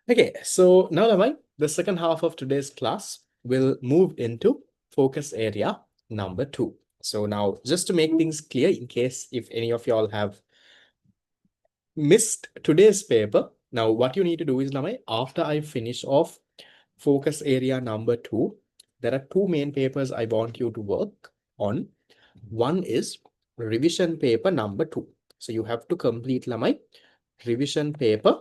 Okay, so now Lamai, the second half of today's class will move into focus area number 2. So now just to make things clear, in case if any of y'all have missed today's paper, now what you need to do is Lamai, after I finish off focus area number 2, there are two main papers I want you to work on. One is revision paper number 2. So you have to complete Lamai revision paper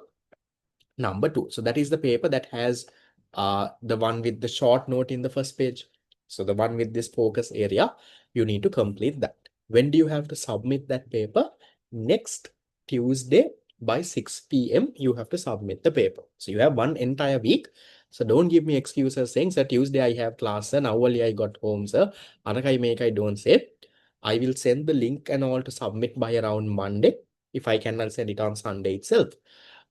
number 2. So that is the paper that has the one with the short note in the first page. So the one with this focus area, you need to complete that. When do you have to submit that paper? Next Tuesday by 6 p.m. you have to submit the paper. So you have one entire week. So don't give me excuses saying, sir, Tuesday I have class, sir. Now only I got home, sir. Anakai make I don't say. I will send the link and all to submit by around Monday. If I can, I'll send it on Sunday itself.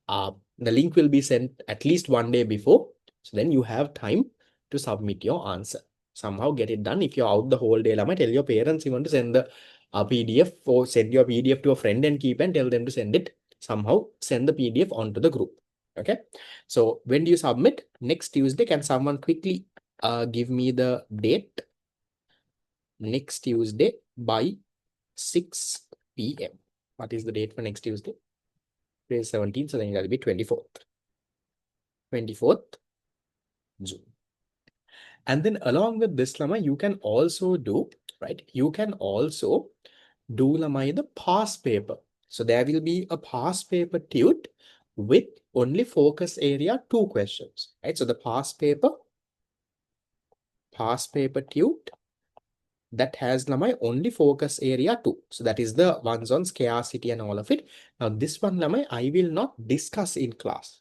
The link will be sent at least one day before. So then you have time to submit your answer. Somehow get it done. If you're out the whole day, Lama, tell your parents you want to send the PDF or send your PDF to a friend and keep and tell them to send it. Somehow send the PDF onto the group. Okay. So when do you submit? Next Tuesday. Can someone quickly give me the date? Next Tuesday by 6 p.m. What is the date for next Tuesday? Today is 17th, so then it will be 24th. 24th June. And then along with this, Lama, you can also do, right? You can also do, Lama, the past paper. So there will be a past paper tute with only focus area 2 questions, right? So the past paper tute that has Lama only focus area 2. So that is the ones on scarcity and all of it. Now this one, Lama, I will not discuss in class.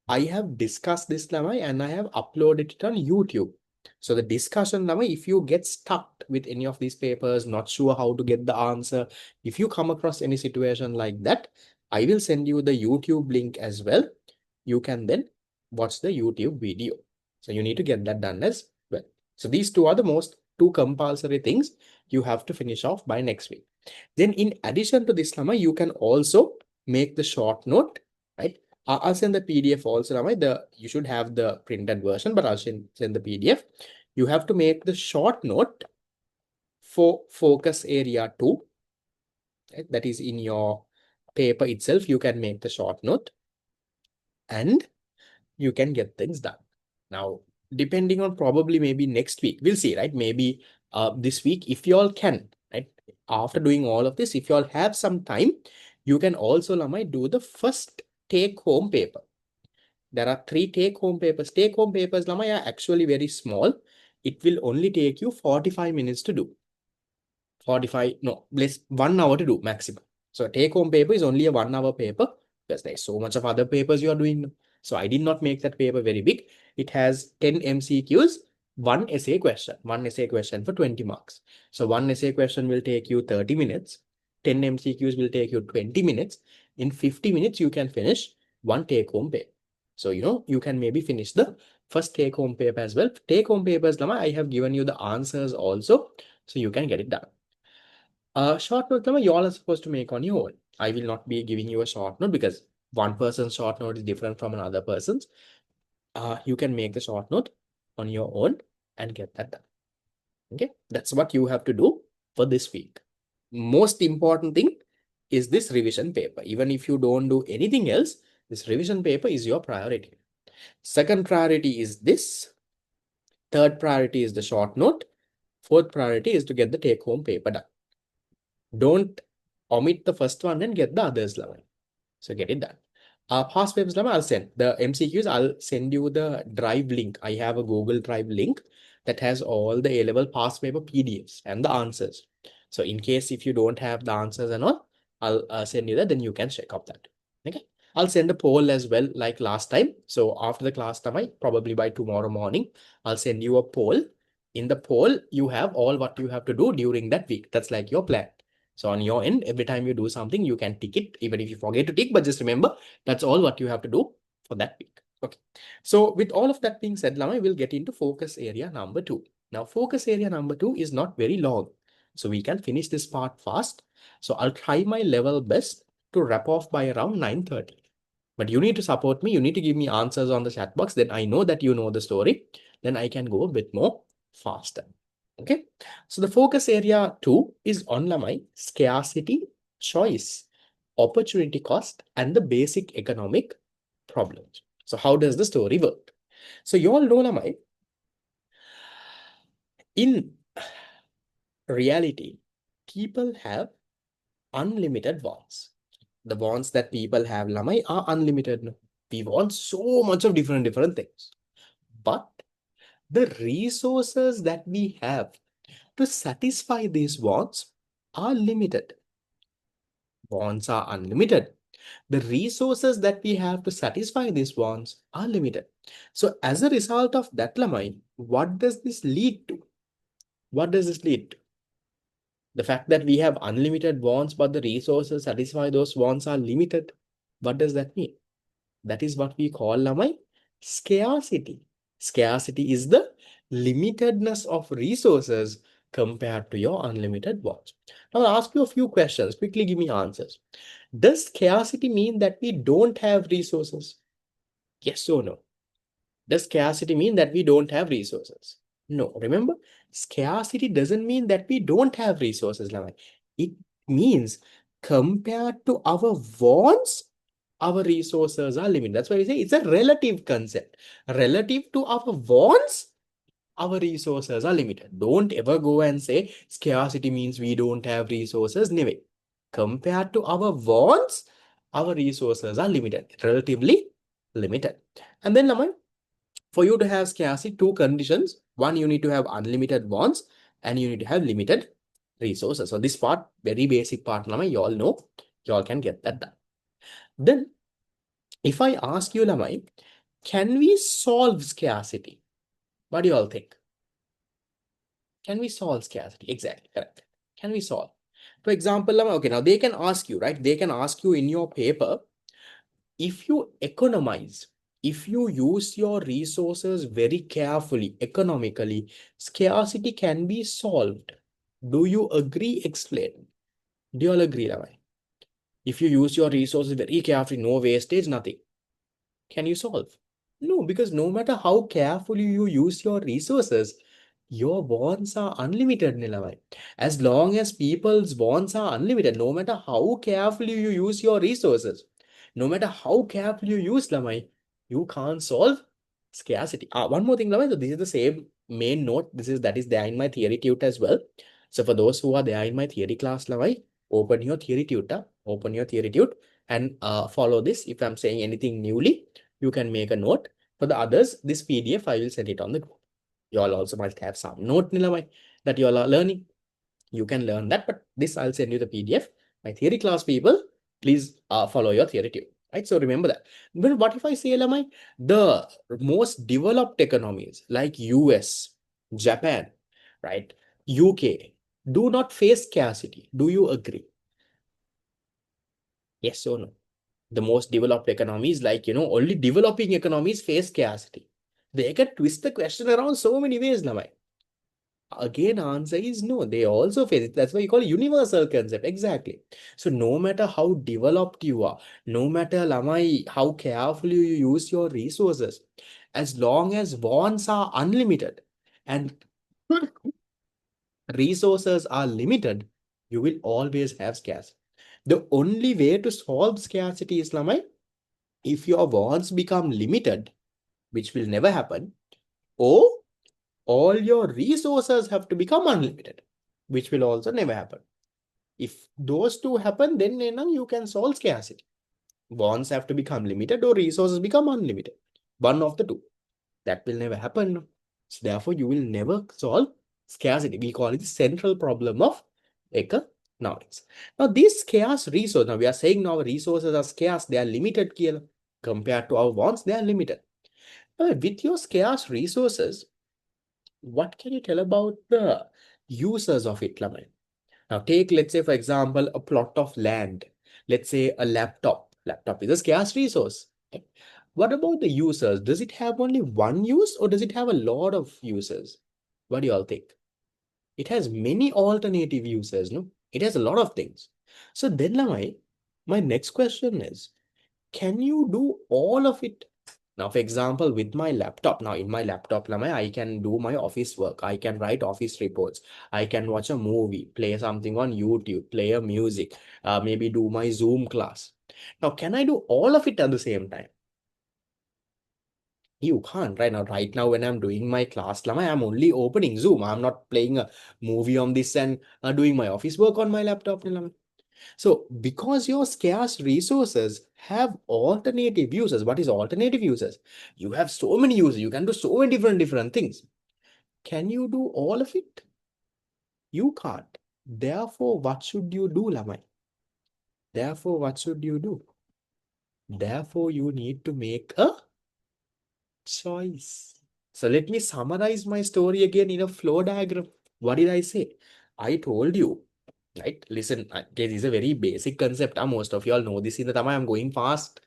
I have discussed this, Lamai, and I have uploaded it on YouTube. So the discussion, Lamai, if you get stuck with any of these papers, not sure how to get the answer, if you come across any situation like that, I will send you the YouTube link as well. You can then watch the YouTube video. So you need to get that done as well. So these two are the two compulsory things you have to finish off by next week. Then in addition to this, Lama, you can also make the short note, right? I'll send the PDF also, Lama. You should have the printed version, but I'll send the PDF. You have to make the short note for focus area 2. Right? That is in your paper itself. You can make the short note and you can get things done. Now, depending on probably maybe next week, we'll see, right? Maybe this week, if you all can, right? After doing all of this, if you all have some time, you can also, Lamai, do the first take-home paper. There are 3 take-home papers. Take-home papers, Lamai, are actually very small. It will only take you 45 minutes to do. 45, no, less 1 hour to do maximum. So take-home paper is only a 1 hour paper because there's so much of other papers you are doing. So I did not make that paper very big. It has 10 MCQs, one essay question for 20 marks. So one essay question will take you 30 minutes. 10 MCQs will take you 20 minutes. In 50 minutes, you can finish one take-home paper. So, you can maybe finish the first take-home paper as well. Take-home papers, Lama, I have given you the answers also, so you can get it done. Short note, Lama, you all are supposed to make on your own. I will not be giving you a short note because one person's short note is different from another person's. You can make the short note on your own and get that done. Okay, that's what you have to do for this week. Most important thing is this revision paper. Even if you don't do anything else, this revision paper is your priority. Second priority is this. Third priority is the short note. Fourth priority is to get the take-home paper done. Don't omit the first one and get the others, Lama. So get it done. Past papers, Lama, I'll send. The MCQs, I'll send you the Drive link. I have a Google Drive link that has all the A-level past paper PDFs and the answers. So in case if you don't have the answers and all, I'll send you that, then you can check out that. Okay. I'll send a poll as well, like last time. So after the class, probably by tomorrow morning, I'll send you a poll. In the poll, you have all what you have to do during that week. That's like your plan. So on your end, every time you do something, you can tick it, even if you forget to tick, but just remember, that's all what you have to do for that week. Okay. So with all of that being said, Lama, we'll get into focus area number 2. Now, focus area number 2 is not very long. So we can finish this part fast. So I'll try my level best to wrap off by around 9:30. But you need to support me. You need to give me answers on the chat box. Then I know that you know the story. Then I can go a bit more faster. Okay. So the focus area 2 is on my scarcity, choice, opportunity cost, and the basic economic problems. So how does the story work? So you all know Lamai, in reality, people have unlimited wants. The wants that people have, Lamai, are unlimited. No? We want so much of different things. But the resources that we have to satisfy these wants are limited. Wants are unlimited. The resources that we have to satisfy these wants are limited. So as a result of that, Lamai, what does this lead to? What does this lead to? The fact that we have unlimited wants, but the resources satisfy those wants are limited. What does that mean? That is what we call Lamai scarcity. Scarcity is the limitedness of resources compared to your unlimited wants. Now I'll ask you a few questions. Quickly give me answers. Does scarcity mean that we don't have resources? Yes or no? Does scarcity mean that we don't have resources? No. Remember, scarcity doesn't mean that we don't have resources, Lamai. It means compared to our wants, our resources are limited. That's why we say it's a relative concept. Relative to our wants, our resources are limited. Don't ever go and say scarcity means we don't have resources. Never. Compared to our wants, our resources are limited, relatively limited. And then, Lamai, for you to have scarcity, two conditions. One, you need to have unlimited wants, and you need to have limited resources. So this part, very basic part, Lamai, you all know. You all can get that done. Then, if I ask you, Lamai, can we solve scarcity? What do you all think? Can we solve scarcity? Exactly, correct. Can we solve? For example, Lamai, okay, now they can ask you, right? They can ask you in your paper, if you economize, if you use your resources very carefully, economically, scarcity can be solved. Do you agree? Explain. Do you all agree, Lamai? If you use your resources very carefully, no wastage, nothing, can you solve? No, because no matter how carefully you use your resources, your wants are unlimited, Nilamai. As long as people's wants are unlimited, no matter how carefully you use your resources, no matter how carefully you use Lamai, you can't solve scarcity. One more thing, Lamai. So this is the same main note. That is there in my theory tutor as well. So for those who are there in my theory class, Lamai, open your theory tutor, and follow this. If I'm saying anything newly, you can make a note. For the others, this PDF, I will send it on the group. You all also must have some note, Nilamai, that you all are learning. You can learn that, but this I'll send you the PDF. My theory class people, please follow your theory too. Right? So remember that. But what if I say, Lamai, the most developed economies like US, Japan, right, UK, do not face scarcity. Do you agree? Yes or no? The most developed economies, like, only developing economies face scarcity. They can twist the question around so many ways, Lamai. Again, answer is no. They also face it. That's why you call it universal concept. Exactly. So no matter how developed you are, no matter, Lamai, how carefully you use your resources, as long as wants are unlimited and resources are limited, you will always have scarcity. The only way to solve scarcity is, Lamai, if your wants become limited, which will never happen, or all your resources have to become unlimited, which will also never happen. If those two happen, then you can solve scarcity. Wants have to become limited or resources become unlimited. One of the two. That will never happen. So therefore, you will never solve scarcity. We call it the central problem of economics. Now, these scarce resources, now we are saying our resources are scarce, they are limited here. Compared to our wants, they are limited. Now, with your scarce resources, what can you tell about the users of it, Laman? Now, take, let's say, for example, a plot of land. Let's say a laptop. Laptop is a scarce resource. Okay. What about the users? Does it have only one use or does it have a lot of users? What do you all think? It has many alternative users, no? It has a lot of things. So then, Lamai, my next question is, can you do all of it? Now, for example, with my laptop, now in my laptop, I can do my office work. I can write office reports. I can watch a movie, play something on YouTube, play a music, maybe do my Zoom class. Now, can I do all of it at the same time? You can't right now. Right now, when I'm doing my class, I'm only opening Zoom. I'm not playing a movie on this and doing my office work on my laptop. So, because your scarce resources have alternative uses, what is alternative uses? You have so many uses. You can do so many different things. Can you do all of it? You can't. Therefore, what should you do, Lamai? Therefore, what should you do? Therefore, you need to make a choice. So let me summarize my story again in a flow diagram. What did I say? I told you, right? Listen, this is a very basic concept. Most of you all know this in the Tamai. I'm going fast.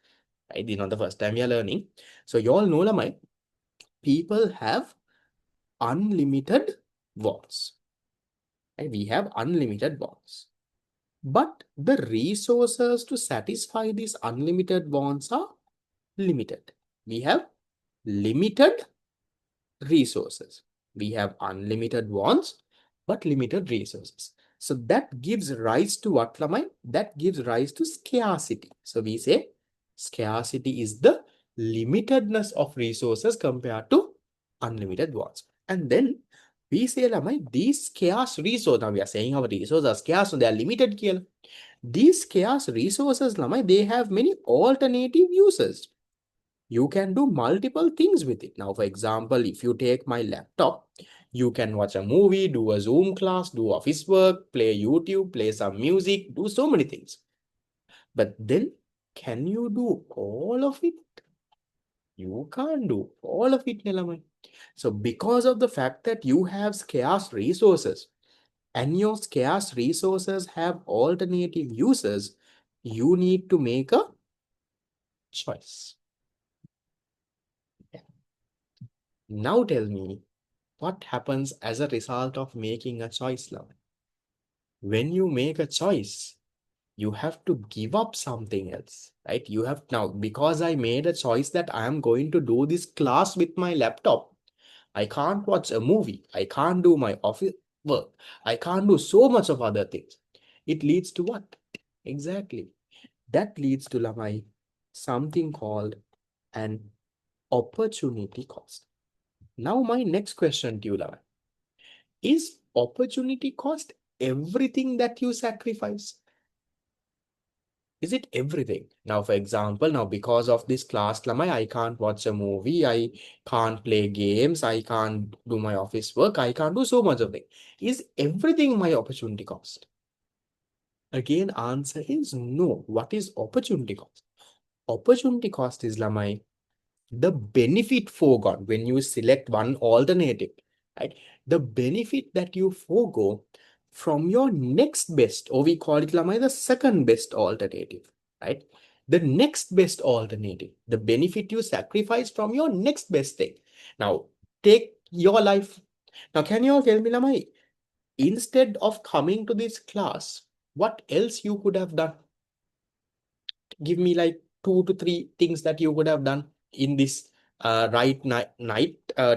Right? This is not the first time you're learning. So you all know, Lamai, people have unlimited wants. Right? We have unlimited wants. But the resources to satisfy these unlimited wants are limited. We have limited resources. We have unlimited wants, but limited resources. So that gives rise to what, Lamai? That gives rise to scarcity. So we say scarcity is the limitedness of resources compared to unlimited wants. And then we say, Lamai, these scarce resources, now we are saying our resources are scarce, so they are limited here. These scarce resources, Lamai, they have many alternative uses. You can do multiple things with it. Now, for example, if you take my laptop, you can watch a movie, do a Zoom class, do office work, play YouTube, play some music, do so many things. But then, can you do all of it? You can't do all of it, Nilamai. So, because of the fact that you have scarce resources and your scarce resources have alternative uses, you need to make a choice. Now tell me, what happens as a result of making a choice, love? When you make a choice, you have to give up something else, right? You have now, because I made a choice that I am going to do this class with my laptop, I can't watch a movie, I can't do my office work, I can't do so much of other things. It leads to what? Exactly. That leads to, Lamai, something called an opportunity cost. Now, my next question to you, Lamai. Is opportunity cost everything that you sacrifice? Is it everything? Now, for example, now because of this class, Lamai, I can't watch a movie, I can't play games, I can't do my office work, I can't do so much of it. Is everything my opportunity cost? Again, answer is no. What is opportunity cost? Opportunity cost is, Lamai, the benefit foregone when you select one alternative, right? The benefit that you forego from your next best, or we call it, Lamai, the second best alternative, right? The next best alternative, the benefit you sacrifice from your next best thing. Now, take your life. Now, can you all tell me, Lamai, instead of coming to this class, what else you could have done? Give me like 2 to 3 things that you would have done in this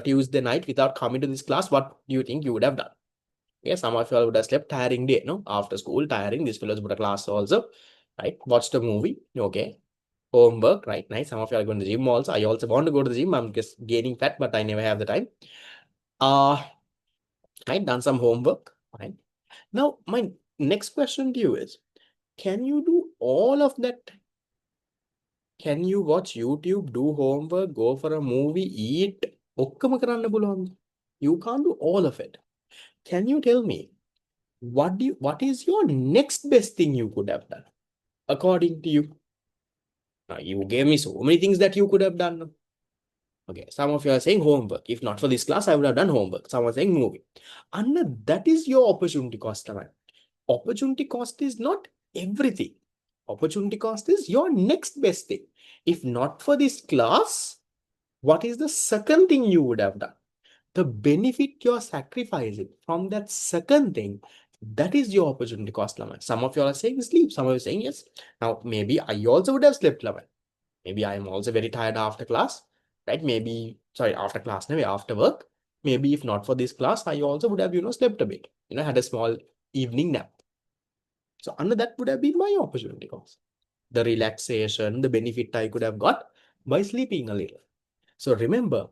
Tuesday night without coming to this class. What do you think you would have done? Yeah, some of you all would have slept tiring day, no? After school, tiring. This fellows would have class also, right? Watched a movie, okay. Homework, right? Nice. Some of you are going to the gym also. I also want to go to the gym. I'm just gaining fat, but I never have the time. Uh, right, done some homework, right? Now, my next question to you is, can you do all of that? Can you watch YouTube, do homework, go for a movie, eat? ඔක්කොම කරන්න පුළුවන්ද? You can't do all of it. Can you tell me what is your next best thing you could have done according to you? Now, you gave me so many things that you could have done. Okay, some of you are saying homework. If not for this class, I would have done homework. Some are saying movie. Anna, that is your opportunity cost. Opportunity cost is not everything. Opportunity cost is your next best thing. If not for this class, what is the second thing you would have done? The benefit you're sacrificing from that second thing, that is your opportunity cost, Laman. Some of you are saying sleep, some of you are saying yes. Now, maybe I also would have slept, Laman. Maybe I am also very tired after class, right? Maybe, sorry, after class, maybe after work. Maybe if not for this class, I also would have, slept a bit, had a small evening nap. So under that would have been my opportunity cost. The relaxation, the benefit I could have got by sleeping a little. So remember,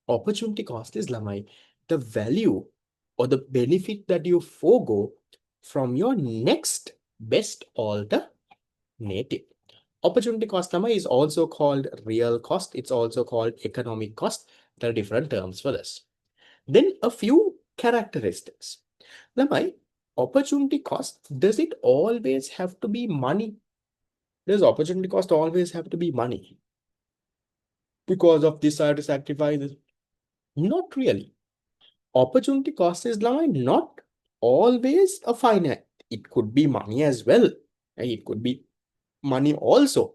opportunity cost is lamai, the value or the benefit that you forego from your next best alternative. Opportunity cost lamai is also called real cost. It's also called economic cost. There are different terms for this. Then a few characteristics. Lamai, opportunity cost, does it always have to be money? Does opportunity cost always have to be money? Because of this, I have to sacrifice this. Not really. Opportunity cost is not always a finite. It could be money as well. It could be money also.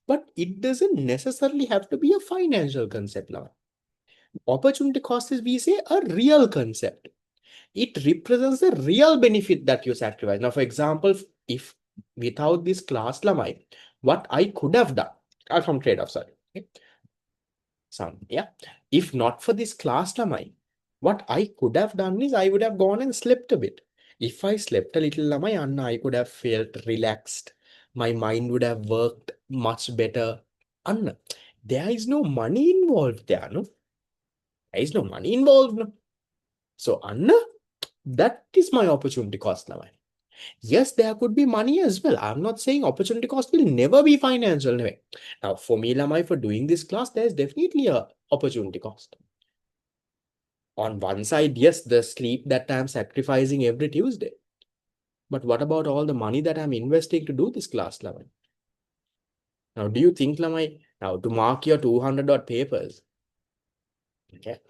But it doesn't necessarily have to be a financial concept now. Opportunity cost is, we say, a real concept. It represents the real benefit that you sacrifice. Now, for example, if without this class lamai, what I could have done, from trade-off, sorry. Okay. Yeah. If not for this class lamai, what I could have done is I would have gone and slept a bit. If I slept a little lamai, Anna, I could have felt relaxed. My mind would have worked much better. Anna, there is no money involved there, no? There is no money involved, no? So, Anna, that is my opportunity cost lamai. Yes, there could be money as well. I'm not saying opportunity cost will never be financial. No. Now, for me, Lamai, for doing this class, there's definitely a opportunity cost. On one side, yes, the sleep that I'm sacrificing every Tuesday. But what about all the money that I'm investing to do this class, Lamai? Now, do you think, Lamai, now to mark your 200 odd papers, okay,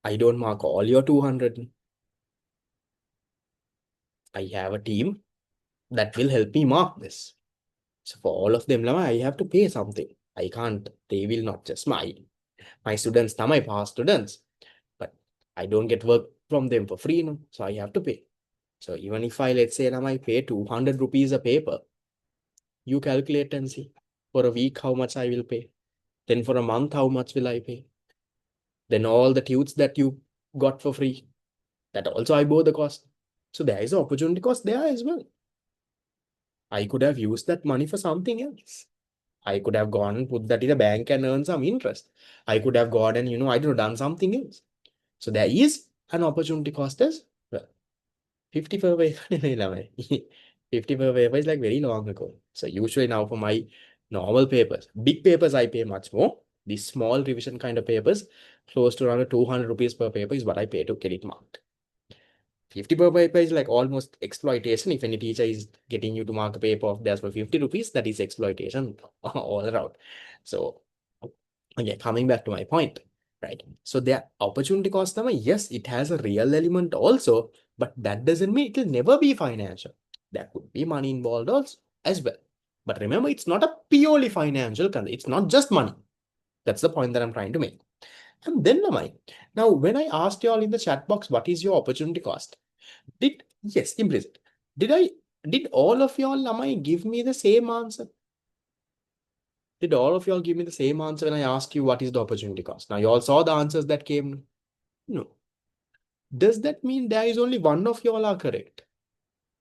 I don't mark all your 200. I have a team that will help me mark this. So for all of them, Lamai, I have to pay something. I can't, they will not just my students are my past students, but I don't get work from them for free, no? So I have to pay. So even if I, let's say, I pay 200 rupees a paper, you calculate and see for a week how much I will pay. Then for a month, how much will I pay? Then all the tutes that you got for free, that also I bore the cost. So there is an opportunity cost there as well. I could have used that money for something else. I could have gone and put that in a bank and earn some interest. I could have gone and, I don't know, done something else. So there is an opportunity cost as well. 50 per paper. 50 per paper is like very long ago. So usually now for my normal papers, big papers, I pay much more. These small revision kind of papers, close to around 200 rupees per paper is what I pay to get it marked. 50 per paper is like almost exploitation. If any teacher is getting you to mark a paper of theirs for 50 rupees, that is exploitation all around. So, okay, coming back to my point, right? So the opportunity cost, yes, it has a real element also, but that doesn't mean it will never be financial. There could be money involved also as well. But remember, it's not a purely financial concept. It's not just money. That's the point that I'm trying to make. And then, now when I asked you all in the chat box, what is your opportunity cost? Yes, implicit. Did all of y'all, Lamai, give me the same answer? Did all of y'all give me the same answer when I asked you what is the opportunity cost? Now, you all saw the answers that came. No. Does that mean there is only one of y'all are correct?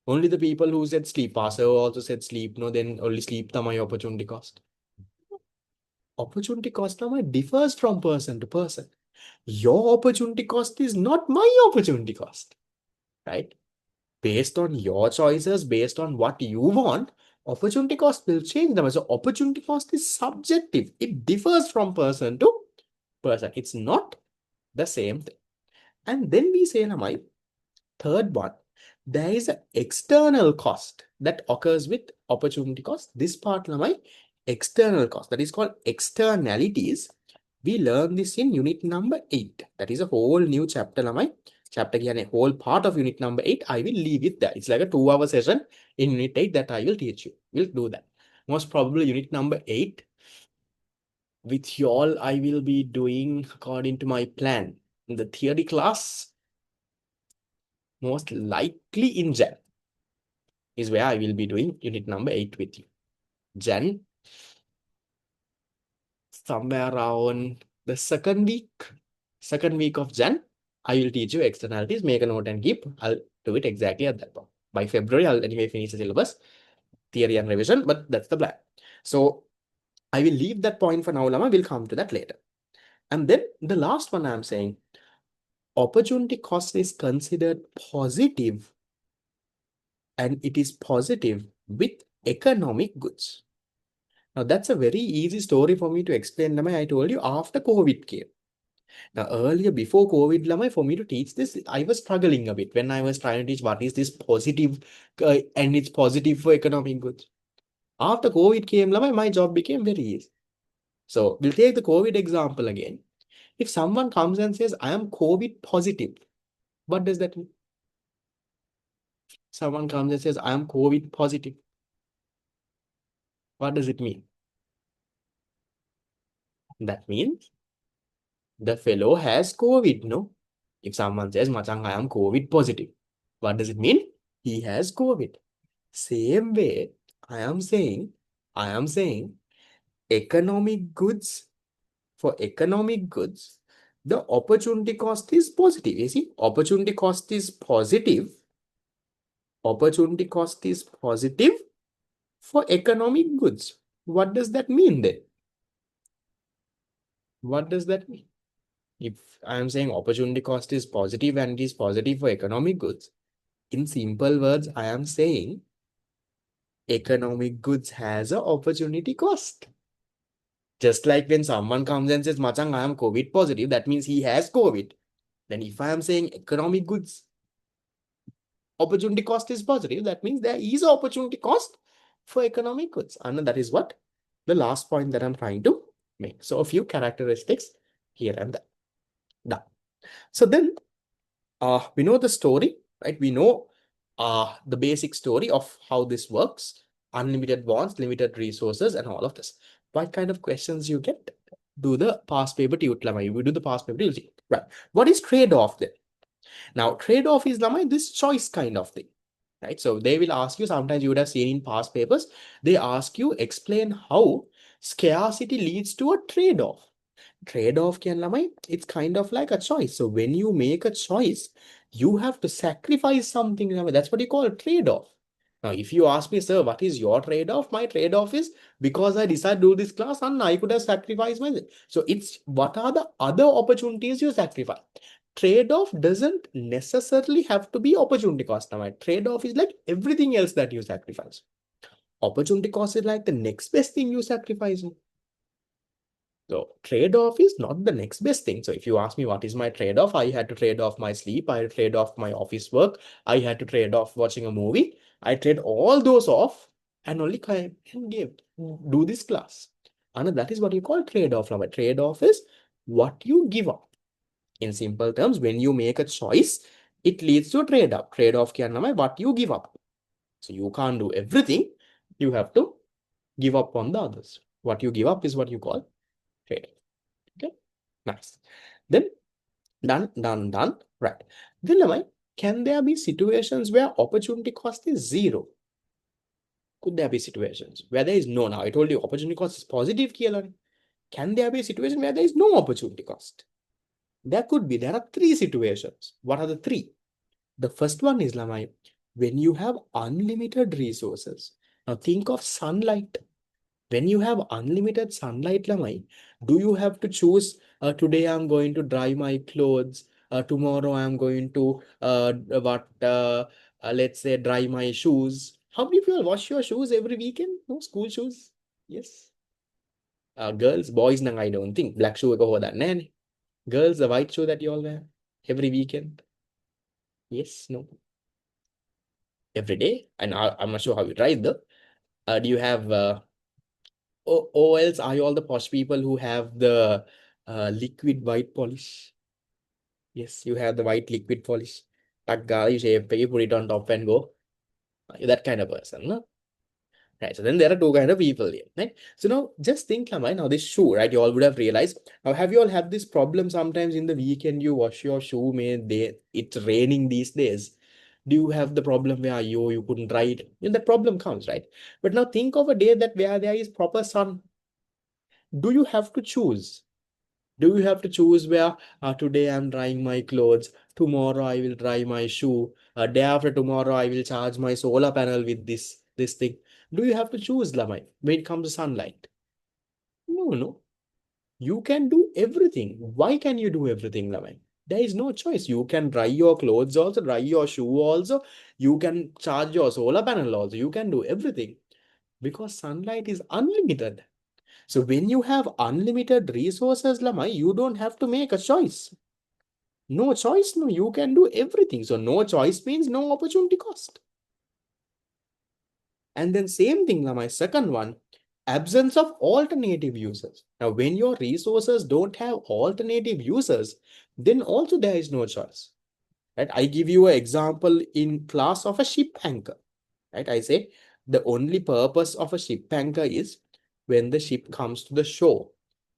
Only the people who said sleep. Passer also said sleep. No, then only sleep my opportunity cost. Opportunity cost differs from person to person. Your opportunity cost is not my opportunity cost, right? Based on your choices, based on what you want, opportunity cost will change them. So opportunity cost is subjective. It differs from person to person. It's not the same thing. And then we say, my third one, there is an external cost that occurs with opportunity cost. This part, my external cost, that is called externalities. We learn this in unit number 8. That is a whole new chapter, my chapter again, a whole part of unit number 8. I will leave it there. It's like a 2-hour session in unit 8 that I will teach you. We'll do that. Most probably unit number 8 with you all, I will be doing according to my plan. In the theory class, most likely in Jan is where I will be doing unit number 8 with you. Jan somewhere around the second week of Jan, I will teach you externalities, make a note and keep. I'll do it exactly at that point. By February, I'll anyway finish the syllabus, theory and revision, but that's the plan. So I will leave that point for now, Lama. We'll come to that later. And then the last one I'm saying, opportunity cost is considered positive, and it is positive with economic goods. Now, that's a very easy story for me to explain, Lama. I told you after COVID came. Now, earlier, before COVID, Lama, for me to teach this, I was struggling a bit when I was trying to teach what is this positive, and it's positive for economic goods. After COVID came, Lama, my job became very easy. So, we'll take the COVID example again. If someone comes and says, I am COVID positive, what does that mean? Someone comes and says, I am COVID positive. What does it mean? That means the fellow has COVID, no? If someone says, Machang, I am COVID positive, what does it mean? He has COVID. Same way, I am saying, economic goods, for economic goods, the opportunity cost is positive. You see, opportunity cost is positive. Opportunity cost is positive for economic goods. What does that mean then? What does that mean? If I am saying opportunity cost is positive and it is positive for economic goods, in simple words, I am saying economic goods has an opportunity cost. Just like when someone comes and says, Machang, I am COVID positive, that means he has COVID. Then if I am saying economic goods, opportunity cost is positive, that means there is an opportunity cost for economic goods. And that is what the last point that I'm trying to make. So a few characteristics here and there. Done. So then we know the story, right? We know the basic story of how this works, unlimited bonds, limited resources, and all of this. What kind of questions you get? Do the past paper tutelama. We do the past paper tutelama. Right. What is trade-off then? Now, trade-off is this choice kind of thing. Right. So they will ask you, sometimes you would have seen in past papers, they ask you explain how scarcity leads to a trade-off. Trade-off it's kind of like a choice. So when you make a choice, you have to sacrifice something. That's what you call a trade-off. Now, if you ask me, sir, what is your trade-off? My trade-off is because I decided to do this class and I could have sacrificed myself. So it's what are the other opportunities you sacrifice? Trade-off doesn't necessarily have to be opportunity cost. Now, trade-off is like everything else that you sacrifice. Opportunity cost is like the next best thing you sacrifice. So trade-off is not the next best thing. So if you ask me what is my trade-off, I had to trade off my sleep, I had to trade off my office work, I had to trade off watching a movie. I trade all those off and only can do this class. And that is what you call trade-off. Now, a trade-off is what you give up. In simple terms, when you make a choice, it leads to a trade-off. Trade-off is what you give up. So you can't do everything. You have to give up on the others. What you give up is what you call trade. Okay, nice. Then done. Right. Then can there be situations where opportunity cost is zero? Could there be situations where there is no? Now I told you opportunity cost is positive. Can there be a situation where there is no opportunity cost? There could be. There are three situations. What are the three? The first one is when you have unlimited resources. Now think of sunlight. When you have unlimited sunlight, do you have to choose today I'm going to dry my clothes, tomorrow I'm going to let's say dry my shoes. How many people wash your shoes every weekend? No, school shoes. Yes. Girls, boys, I don't think. Black shoe ko hoda nahe. Girls, the white shoe that you all wear every weekend. Yes, no. Every day. And I'm not sure how you dry though. Do you have or else are you all the posh people who have the liquid white polish? Yes, you have the white liquid polish. You shape, you put it on top and go. That kind of person, no? Right. So then there are two kind of people here, right? So now just think, now this shoe, right? You all would have realized. Now, have you all had this problem sometimes in the weekend you wash your shoe, it's raining these days. Do you have the problem where you couldn't dry it? That problem comes, right? But now think of a day that where there is proper sun. do you have to choose? Do you have to choose where today I'm drying my clothes, tomorrow I will dry my shoe, day after tomorrow I will charge my solar panel with this thing? Do you have to choose, Lamai, when it comes to sunlight? No, no. You can do everything. Why can you do everything, Lamai? There is no choice. You can dry your clothes also, dry your shoe also. You can charge your solar panel also. You can do everything because sunlight is unlimited. So when you have unlimited resources, Lamai, you don't have to make a choice. No choice, no, you can do everything. So no choice means no opportunity cost. And then same thing, my second one, absence of alternative uses. Now, when your resources don't have alternative uses, then also there is no choice. Right? I give you an example in class of a ship anchor. Right? I say the only purpose of a ship anchor is when the ship comes to the shore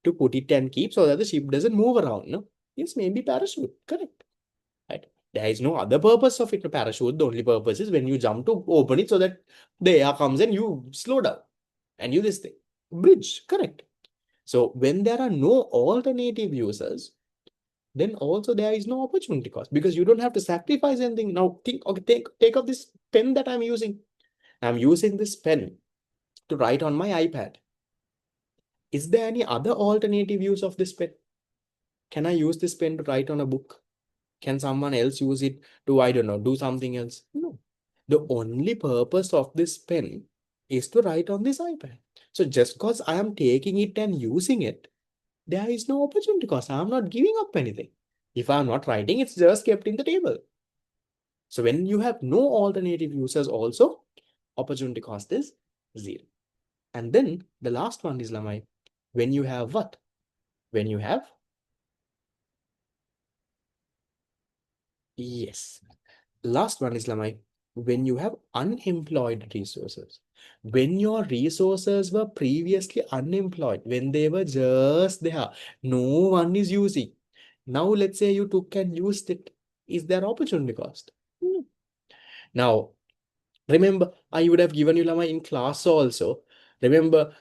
to put it and keep so that the ship doesn't move around. No, yes, maybe parachute. Correct. Right? There is no other purpose of it to parachute. The only purpose is when you jump to open it so that the air comes and you slow down and you this thing. Bridge, correct. So when there are no alternative users, then also there is no opportunity cost because you don't have to sacrifice anything. Now think, okay, take up this pen that I'm using. I'm using this pen to write on my iPad. Is there any other alternative use of this pen? Can I use this pen to write on a book? Can someone else use it to, I don't know, do something else? No. The only purpose of this pen is to write on this iPad. So just because I am taking it and using it, there is no opportunity cost. I am not giving up anything. If I am not writing, it's just kept in the table. So when you have no alternative users also, opportunity cost is zero. And then the last one is Lamai. When you have what? When you have, yes. Last one is Lamai, when you have unemployed resources. When your resources were previously unemployed, when they were just there, no one is using. Now, let's say you took and used it. Is there opportunity cost? No. Now, remember, I would have given you Lamai in class also. Remember,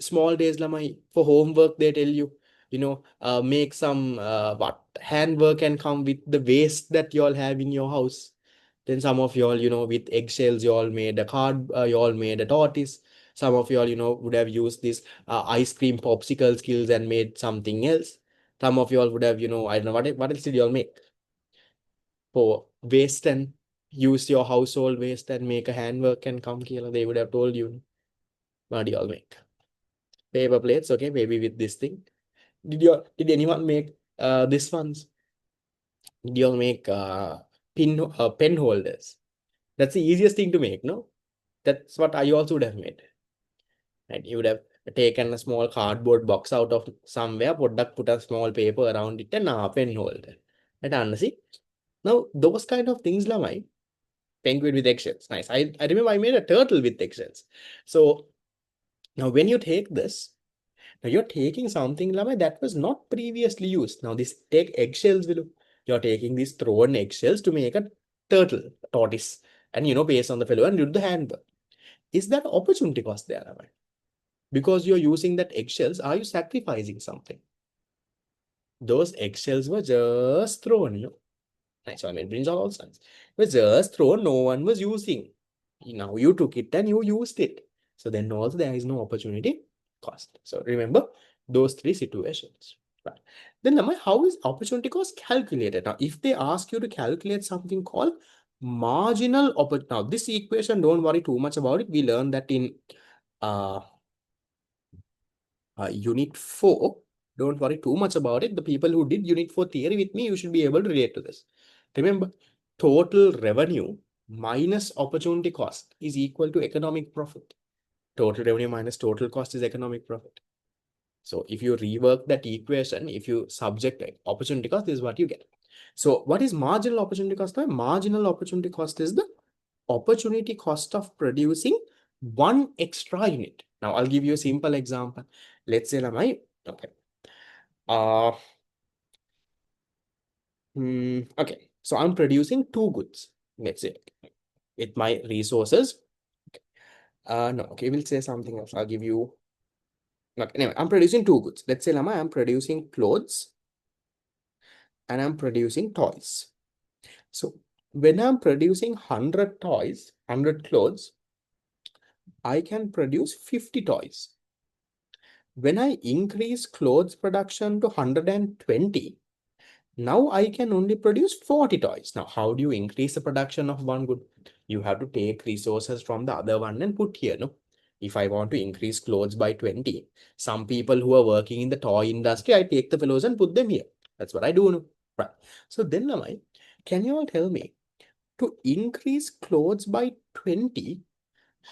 small days Lamai for homework, they tell you, make some what handwork and come with the waste that you all have in your house. Then some of y'all, with eggshells, you all made a card, you all made a tortoise. Some of y'all, would have used this ice cream popsicle skills and made something else. Some of y'all would have, I don't know, what else did y'all make? For waste and use your household waste and make a handwork and come here. They would have told you, what do y'all make? Paper plates, okay, maybe with this thing. Did anyone make this ones? Did y'all make pen holders? That's the easiest thing to make, no? That's what I also would have made. Right? You would have taken a small cardboard box out of somewhere, put a small paper around it, and a pen holder. Right? See? Now, those kind of things, Lamai, penguin with eggshells. Nice. I remember I made a turtle with eggshells. So now when you take this, now you're taking something, Lamai, that was not previously used. Now this take eggshells, Vilu. You're taking these thrown eggshells to make a turtle, a tortoise, and based on the fellow and do the handwork. Is that opportunity cost there, Lamai? Because you're using that eggshells, are you sacrificing something? Those eggshells were just thrown. Nice. So I mean, brinjal also nice. It was just thrown, no one was using. Now you took it and you used it. So then also there is no opportunity cost. So remember those three situations. Right. Then how is opportunity cost calculated? Now, if they ask you to calculate something called marginal opportunity. Now, this equation, don't worry too much about it. We learned that in uh, unit 4. Don't worry too much about it. The people who did unit 4 theory with me, you should be able to relate to this. Remember, total revenue minus opportunity cost is equal to economic profit. Total revenue minus total cost is economic profit. So if you rework that equation, if you subject opportunity cost, this is what you get. So what is marginal opportunity cost? Marginal opportunity cost is the opportunity cost of producing one extra unit. Now I'll give you a simple example. Let's say, okay. Uh, okay. So I'm producing two goods. Let's say with my resources. No, okay, we'll say something else. I'll give you. Okay, anyway, I'm producing two goods. Let's say lama, I'm producing clothes and I'm producing toys. So when I'm producing 100 toys, 100 clothes, I can produce 50 toys. When I increase clothes production to 120, now I can only produce 40 toys. Now, how do you increase the production of one good? You have to take resources from the other one and put here, no? If I want to increase clothes by 20, some people who are working in the toy industry, I take the fellows and put them here. That's what I do, no? Right. So then, Lamai, can you all tell me, to increase clothes by 20,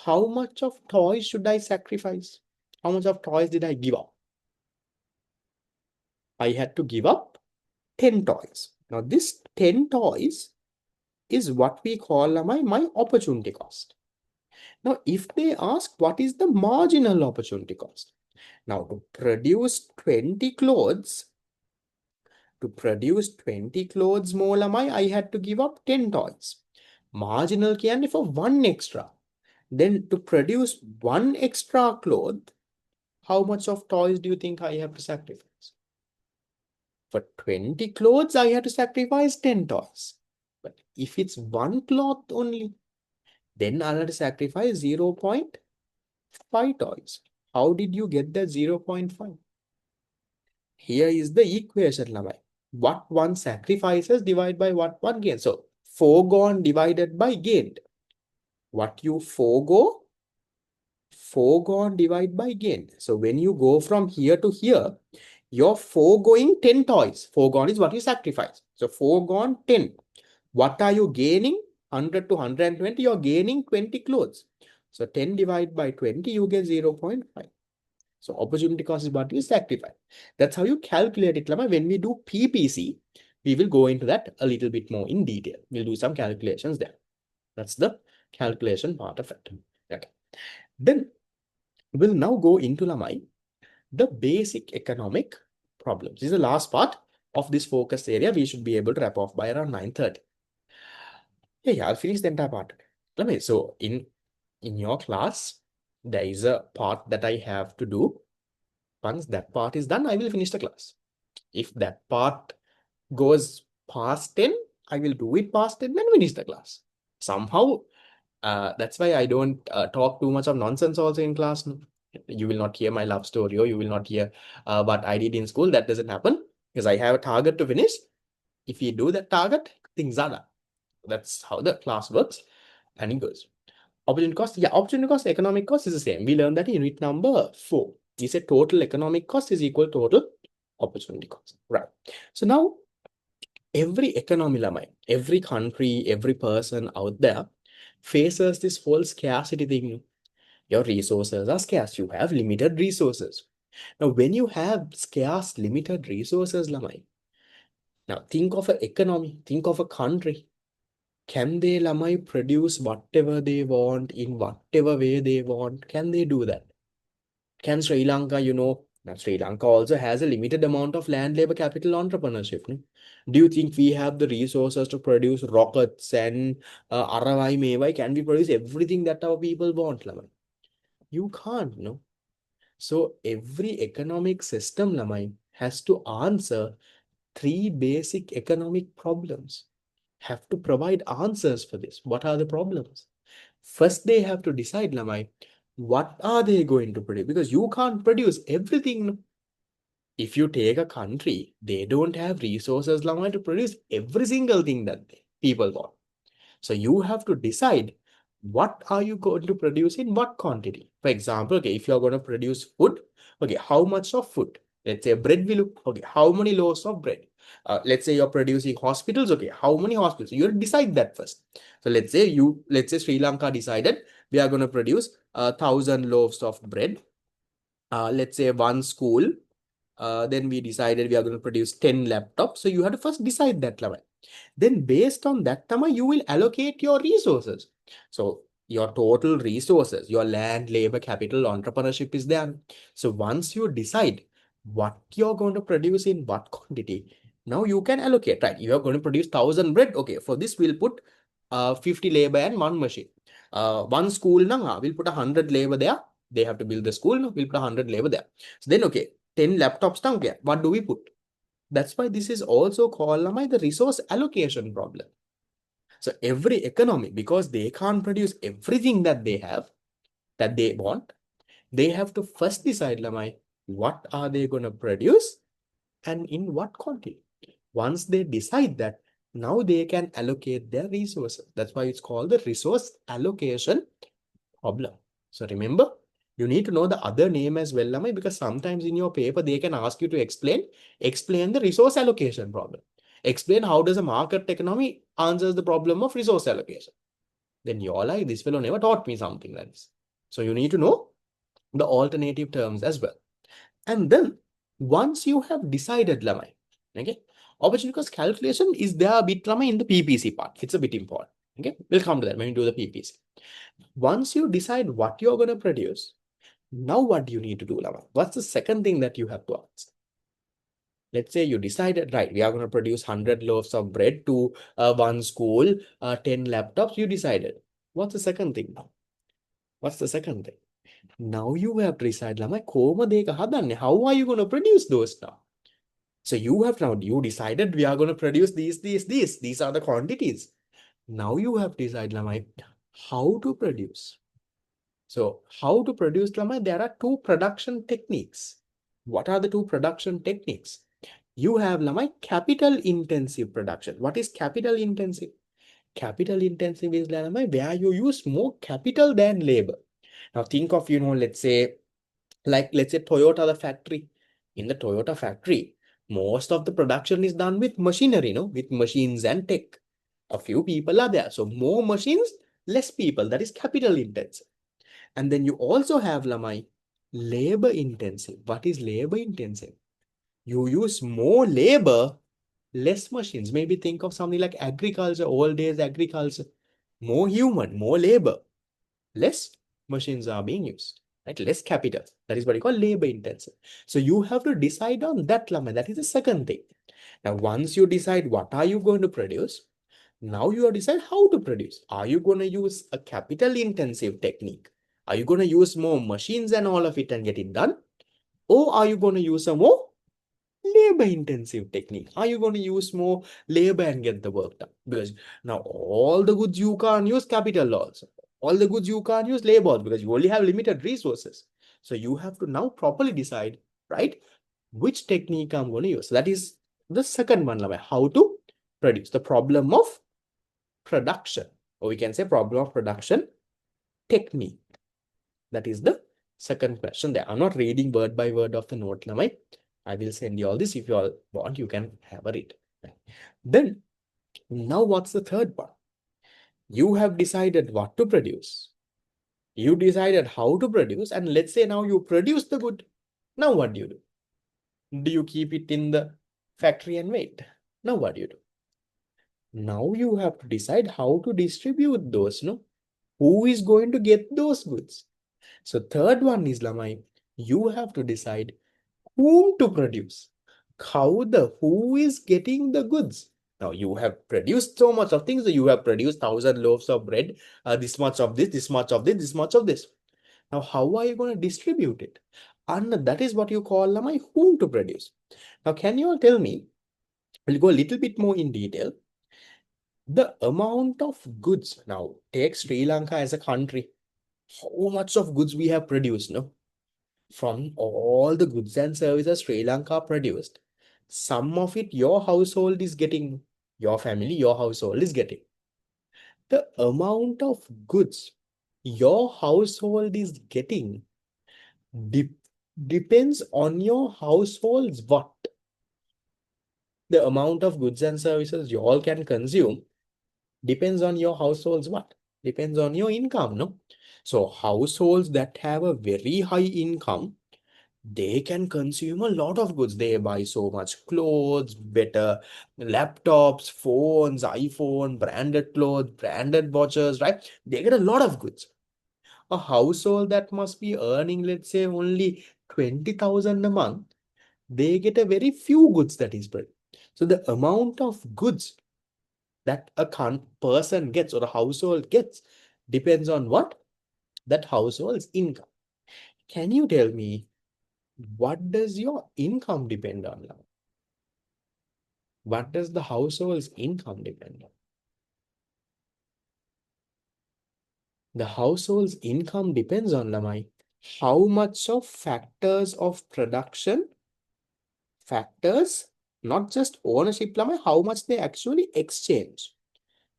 how much of toys should I sacrifice? How much of toys did I give up? I had to give up 10 toys. Now, this 10 toys is what we call my opportunity cost. Now, if they ask what is the marginal opportunity cost? Now, to produce 20 clothes, more lamai, I had to give up 10 toys. Marginal can for one extra. Then to produce one extra cloth, how much of toys do you think I have to sacrifice? For 20 clothes, I have to sacrifice 10 toys. But if it's one cloth only, then I'll have to sacrifice 0.5 toys. How did you get that 0.5? Here is the equation, Lamai. What one sacrifices divided by what one gains. So, foregone divided by gained. What you foregone divided by gained. So, when you go from here to here, you're foregoing 10 toys. Foregone is what you sacrifice. So, foregone 10. What are you gaining? 100 to 120, you're gaining 20 clothes. So 10 divided by 20, you get 0.5. So opportunity cost is what you sacrifice. That's how you calculate it, Lama. When we do PPC, we will go into that a little bit more in detail. We'll do some calculations there. That's the calculation part of it. Okay. Then we'll now go into Lamai, the basic economic problems. This is the last part of this focus area. We should be able to wrap off by around 9:30. Yeah, I'll finish the entire part. Okay, so in your class, there is a part that I have to do. Once that part is done, I will finish the class. If that part goes past 10, I will do it past 10 and finish the class. Somehow, that's why I don't talk too much of nonsense also in class. You will not hear my love story or you will not hear what I did in school. That doesn't happen because I have a target to finish. If you do that target, things are done. That's how the class works and it goes. Opportunity cost, yeah, opportunity cost, economic cost is the same. We learned that in unit number 4. We said total economic cost is equal to total opportunity cost. Right. So now every economy, every country, every person out there faces this whole scarcity thing. Your resources are scarce. You have limited resources. Now, when you have scarce, limited resources, now think of an economy, think of a country. Can they, Lamai, produce whatever they want in whatever way they want? Can they do that? Can Sri Lanka, now Sri Lanka also has a limited amount of land, labor, capital, entrepreneurship. No? Do you think we have the resources to produce rockets and Aravai Mevai? Can we produce everything that our people want, Lamai? You can't, no? So every economic system, Lamai, has to answer 3 basic economic problems. Have to provide answers for this. What are the problems? First, they have to decide, Lamai, what are they going to produce? Because you can't produce everything. If you take a country, they don't have resources, Lamai, to produce every single thing that people want. So you have to decide what are you going to produce in what quantity. For example, okay, if you're going to produce food, okay, how much of food? Let's say bread will look, okay, how many loaves of bread? Let's say you're producing hospitals, okay, how many hospitals? You decide that first. So let's say Sri Lanka decided we are going to produce 1,000 loaves of bread. Let's say one school. Then we decided we are going to produce 10 laptops. So you have to first decide that level. Then based on that, Tama, you will allocate your resources. So your total resources, your land, labor, capital, entrepreneurship is there. So once you decide what you're going to produce in what quantity, now you can allocate, right? You are going to produce 1,000 bread. Okay, for this we'll put 50 labor and one machine. One school, we'll put 100 labor there. They have to build the school, no? We'll put 100 labor there. So then, okay, 10 laptops down here. What do we put? That's why this is also called the resource allocation problem. So every economy, because they can't produce everything that they have, that they want, they have to first decide, what are they going to produce and in what quantity. Once they decide that, now they can allocate their resources. That's why it's called the resource allocation problem. So remember, you need to know the other name as well, because sometimes in your paper, they can ask you to explain the resource allocation problem. Explain how does a market economy answers the problem of resource allocation. Then you're like, this fellow never taught me something like this. So you need to know the alternative terms as well. And then once you have decided, okay, opportunity cost calculation is there a bit, in the PPC part. It's a bit important. Okay, we'll come to that when we do the PPC. Once you decide what you're going to produce, now what do you need to do, Lama? What's the second thing that you have to ask? Let's say you decided, right, we are going to produce 100 loaves of bread to one school, 10 laptops. You decided. What's the second thing now? What's the second thing? Now you have to decide, how are you going to produce those now? So you decided we are going to produce these. These are the quantities. Now you have to decide, how to produce. So how to produce, there are two production techniques. What are the two production techniques? You have, capital intensive production. What is capital intensive? Capital intensive is, where you use more capital than labor. Now think of, let's say Toyota, the factory. In the Toyota factory, most of the production is done with machinery, with machines and tech. A few people are there. So more machines, less people. That is capital intensive. And then you also have, labor intensive. What is labor intensive? You use more labor, less machines. Maybe think of something like agriculture, old days agriculture. More human, more labor, less machines are being used, right? Less capital. That is what you call labor intensive. So you have to decide on that, That is the second thing. Now, once you decide what are you going to produce, now you have to decide how to produce. Are you going to use a capital intensive technique? Are you going to use more machines and all of it and get it done? Or are you going to use a more labor intensive technique? Are you going to use more labor and get the work done? Because now all the goods you can't use capital also. All the goods you can't use labor because you only have limited resources. So you have to now properly decide, right, which technique I'm going to use. So that is the second one, how to produce. The problem of production, or we can say problem of production technique. That is the second question there. I'm not reading word by word of the note, I will send you all this. If you all want, you can have a read. Then, now what's the third one? You have decided what to produce. You decided how to produce, and let's say now you produce the good. Now what do you do? Do you keep it in the factory and wait? Now what do you do? Now you have to decide how to distribute those, no? Who is going to get those goods? So third one is, you have to decide whom to produce. Who is getting the goods? Now you have produced so much of things. So you have produced 1,000 loaves of bread, this much of this much of this, this much of this. Now, how are you going to distribute it? And that is what you call, whom to produce. Now, can you all tell me, we'll go a little bit more in detail. The amount of goods, now take Sri Lanka as a country. How much of goods we have produced, no? From all the goods and services Sri Lanka produced, some of it your household is getting, your family, your household is getting. The amount of goods your household is getting depends on your household's what? The amount of goods and services you all can consume depends on your household's what? Depends on your income, no? So households that have a very high income, they can consume a lot of goods. They buy so much clothes, better laptops, phones, iPhone, branded clothes, branded watches, right? They get a lot of goods. A household that must be earning, let's say, only 20,000 a month, they get a very few goods that is spread. So the amount of goods that a person gets or a household gets depends on what? That household's income. Can you tell me, what does your income depend on now? What does the household's income depend on? The household's income depends on Lamai, how much of factors of production, factors, not just ownership Lamai, how much they actually exchange.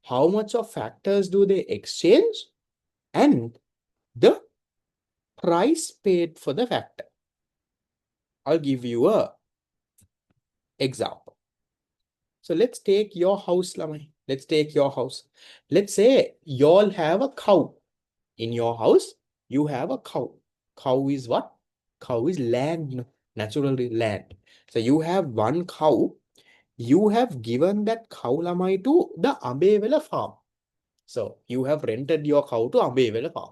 How much of factors do they exchange and the price paid for the factor. I'll give you a example. So let's take your house, Lamai. Let's take your house. Let's say you all have a cow. In your house, you have a cow. Cow is what? Cow is land, natural land. So you have one cow. You have given that cow, Lamai, to the Ambevela farm. So you have rented your cow to Ambevela farm.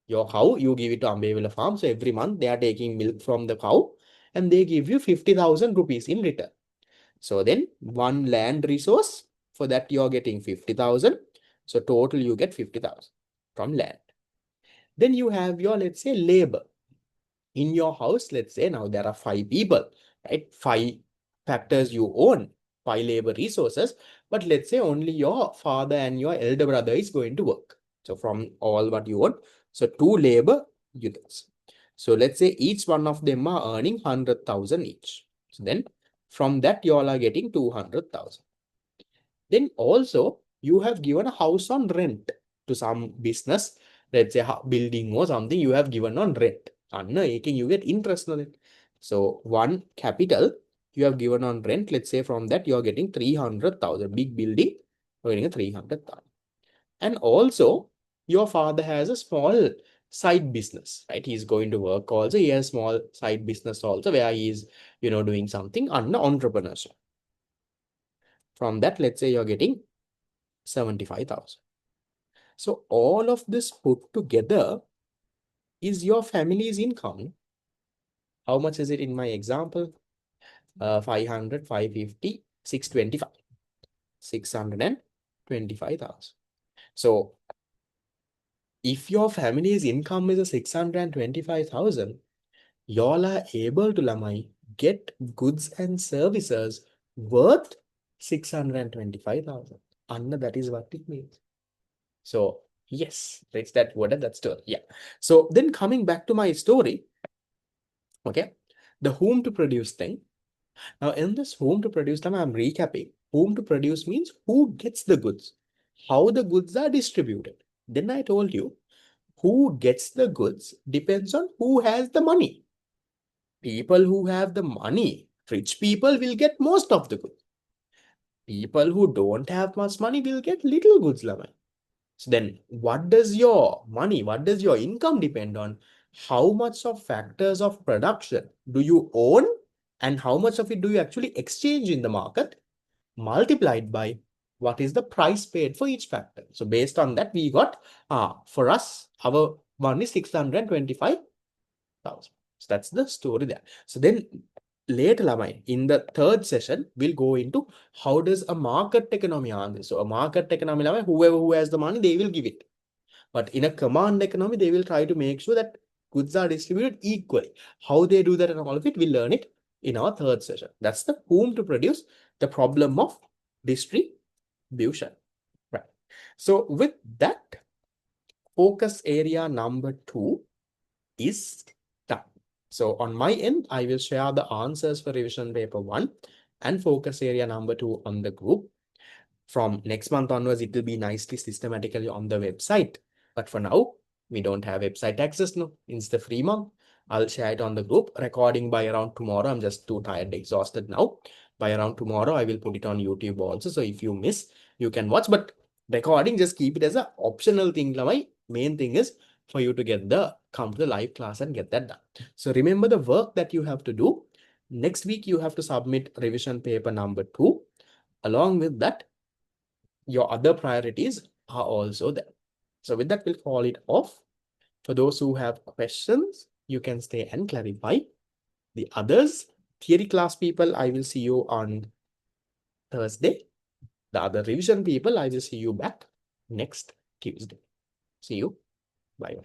Your cow, you give it to Ambevela farm. So every month they are taking milk from the cow and they give you 50,000 rupees in return. So then one land resource, for that you're getting 50,000. So total you get 50,000 from land. Then you have your, let's say, labor. In your house, let's say now there are 5 people, right? 5 factors you own, 5 labor resources. But let's say only your father and your elder brother is going to work. So from all what you own, so 2 labor units. So let's say each one of them are earning 100,000 each. So then from that you all are getting 200,000. Then also you have given a house on rent to some business, let's say a building or something you have given on rent. You get interest on it. So one capital you have given on rent, let's say from that you are getting 300,000. Big building, you're getting a 300,000. And also your father has a small side business, right? He's going to work also. He has small side business also where he is, doing something under entrepreneurship. From that, let's say you're getting 75,000. So all of this put together is your family's income. How much is it in my example? 500, 550, 625. 625,000. So if your family's income is a 625,000, y'all are able to, Lamai, get goods and services worth 625,000. Anna, that is what it means. So yes, that's that word and that story. Yeah. So then coming back to my story, okay, the whom to produce thing. Now in this whom to produce time, I'm recapping. Whom to produce means who gets the goods, how the goods are distributed. Then I told you who gets the goods depends on who has the money. People who have the money, rich people will get most of the goods. People who don't have much money will get little goods, Lamai. So then what does your money, what does your income depend on? How much of factors of production do you own and how much of it do you actually exchange in the market, multiplied by what is the price paid for each factor. So based on that, we got, for us, our money is 625,000. So that's the story there. So then later, Lamai, in the third session, we'll go into how does a market economy answer. So a market economy, Lamai, whoever who has the money, they will give it. But in a command economy, they will try to make sure that goods are distributed equally. How they do that and all of it, we'll learn it in our third session. That's the whom to produce, the problem of distribution. Right. So with that, focus area number 2 is done. So on my end, I will share the answers for revision paper 1 and focus area number 2 on the group. From next month onwards, it will be nicely systematically on the website. But for now, we don't have website access now. It's the free month. I'll share it on the group. Recording by around tomorrow. I'm just too tired, exhausted now. By around tomorrow, I will put it on YouTube also. So if you miss, you can watch. But recording, just keep it as an optional thing. My main thing is for you to come to the live class and get that done. So remember the work that you have to do. Next week, you have to submit revision paper number 2. Along with that, your other priorities are also there. So with that, we'll call it off. For those who have questions, you can stay and clarify. The others, theory class people, I will see you on Thursday. The other revision people, I will see you back next Tuesday. See you. Bye.